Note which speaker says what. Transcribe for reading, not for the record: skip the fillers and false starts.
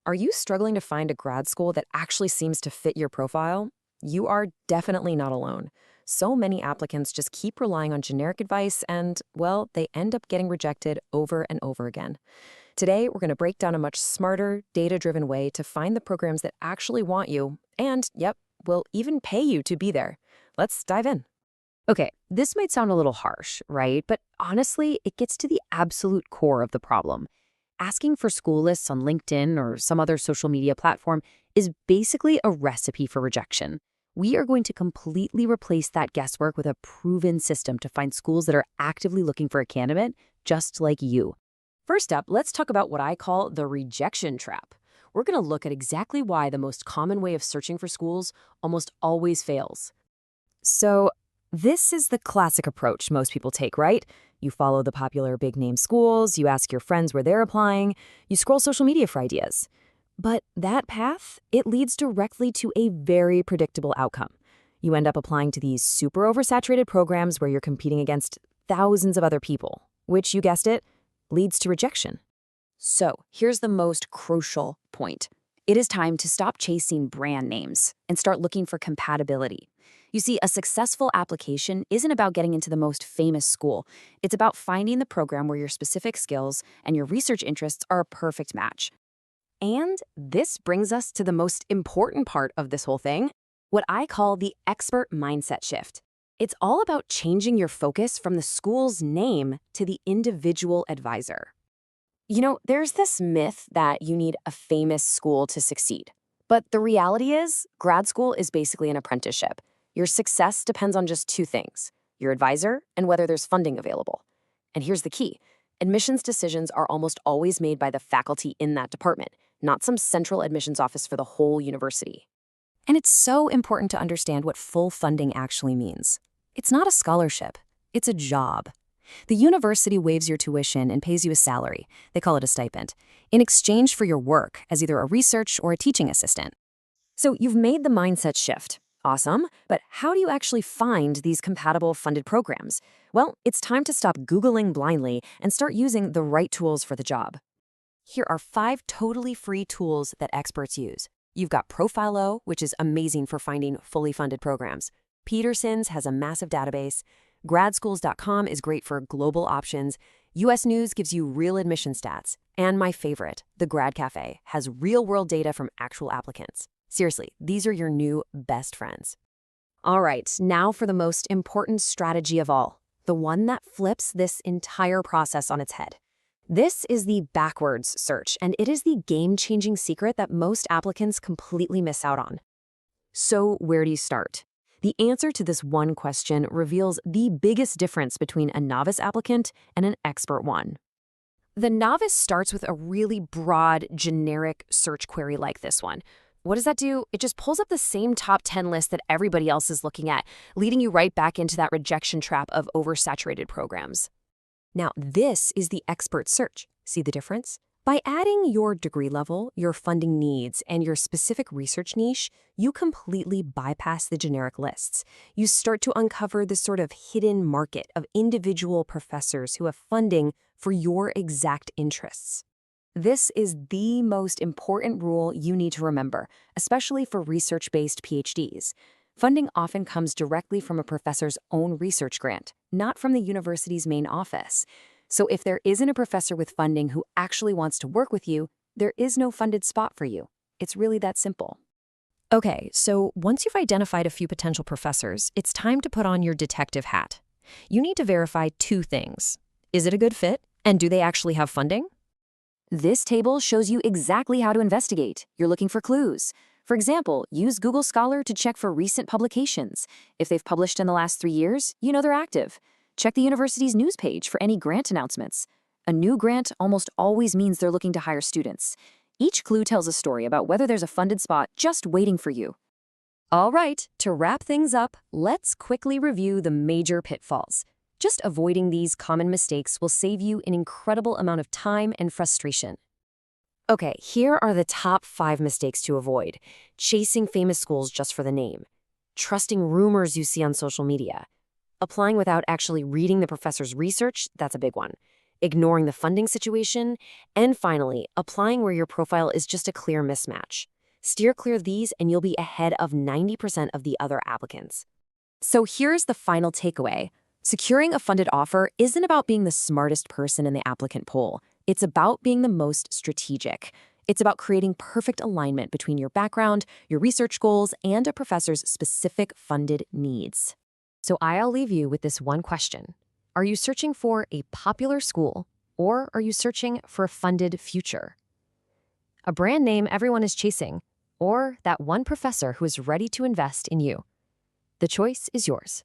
Speaker 1: Are you struggling to find a grad school that actually seems to fit your profile? You are definitely not alone. So many applicants just keep relying on generic advice and, well, they end up getting rejected over and over again. Today, we're going to break down a much smarter, data-driven way to find the programs that actually want you and, yep, will even pay you to be there. Let's dive in.
Speaker 2: Okay, this might sound a little harsh, right? But honestly, it gets to the absolute core of the problem. Asking for school lists on LinkedIn or some other social media platform is basically a recipe for rejection. We are going to completely replace that guesswork with a proven system to find schools that are actively looking for a candidate just like you. First up, let's talk about what I call the rejection trap. We're going to look at exactly why the most common way of searching for schools almost always fails. So, this is the classic approach most people take, right? You follow the popular big-name schools, you ask your friends where they're applying, you scroll social media for ideas. But that path, it leads directly to a very predictable outcome. You end up applying to these super oversaturated programs where you're competing against thousands of other people, which, you guessed it, leads to rejection. So, here's the most crucial point. It is time to stop chasing brand names and start looking for compatibility. You see, a successful application isn't about getting into the most famous school. It's about finding the program where your specific skills and your research interests are a perfect match. And this brings us to the most important part of this whole thing, what I call the expert mindset shift. It's all about changing your focus from the school's name to the individual advisor. You know, there's this myth that you need a famous school to succeed. But the reality is, grad school is basically an apprenticeship. Your success depends on just two things, your advisor and whether there's funding available. And here's the key. Admissions decisions are almost always made by the faculty in that department, not some central admissions office for the whole university. And it's so important to understand what full funding actually means. It's not a scholarship, it's a job. The university waives your tuition and pays you a salary, they call it a stipend, in exchange for your work as either a research or a teaching assistant. So you've made the mindset shift. Awesome, but how do you actually find these compatible funded programs? Well, it's time to stop Googling blindly and start using the right tools for the job. Here are 5 totally free tools that experts use. You've got ProFellow, which is amazing for finding fully funded programs. Peterson's has a massive database. Gradschools.com is great for global options. US News gives you real admission stats. And my favorite, the Grad Cafe, has real-world data from actual applicants. Seriously, these are your new best friends. All right, now for the most important strategy of all, the one that flips this entire process on its head. This is the backwards search, and it is the game-changing secret that most applicants completely miss out on. So where do you start? The answer to this one question reveals the biggest difference between a novice applicant and an expert one. The novice starts with a really broad, generic search query like this one. What does that do? It just pulls up the same top 10 list that everybody else is looking at, leading you right back into that rejection trap of oversaturated programs. Now, this is the expert search. See the difference? By adding your degree level, your funding needs, and your specific research niche, you completely bypass the generic lists. You start to uncover this sort of hidden market of individual professors who have funding for your exact interests. This is the most important rule you need to remember, especially for research-based PhDs. Funding often comes directly from a professor's own research grant, not from the university's main office. So if there isn't a professor with funding who actually wants to work with you, there is no funded spot for you. It's really that simple. Okay, so once you've identified a few potential professors, it's time to put on your detective hat. You need to verify 2 things. Is it a good fit? And do they actually have funding? This table shows you exactly how to investigate. You're looking for clues. For example, use Google Scholar to check for recent publications. If they've published in the last 3 years, you know they're active. Check the university's news page for any grant announcements. A new grant almost always means they're looking to hire students. Each clue tells a story about whether there's a funded spot just waiting for you. All right, to wrap things up, let's quickly review the major pitfalls. Just avoiding these common mistakes will save you an incredible amount of time and frustration. Okay, here are the top 5 mistakes to avoid. Chasing famous schools just for the name. Trusting rumors you see on social media. Applying without actually reading the professor's research, that's a big one. ignoring the funding situation, and finally, applying where your profile is just a clear mismatch. Steer clear of these and you'll be ahead of 90% of the other applicants. So here's the final takeaway. Securing a funded offer isn't about being the smartest person in the applicant pool. It's about being the most strategic. It's about creating perfect alignment between your background, your research goals, and a professor's specific funded needs. So I'll leave you with this one question. Are you searching for a popular school, or are you searching for a funded future? A brand name everyone is chasing, or that one professor who is ready to invest in you? The choice is yours.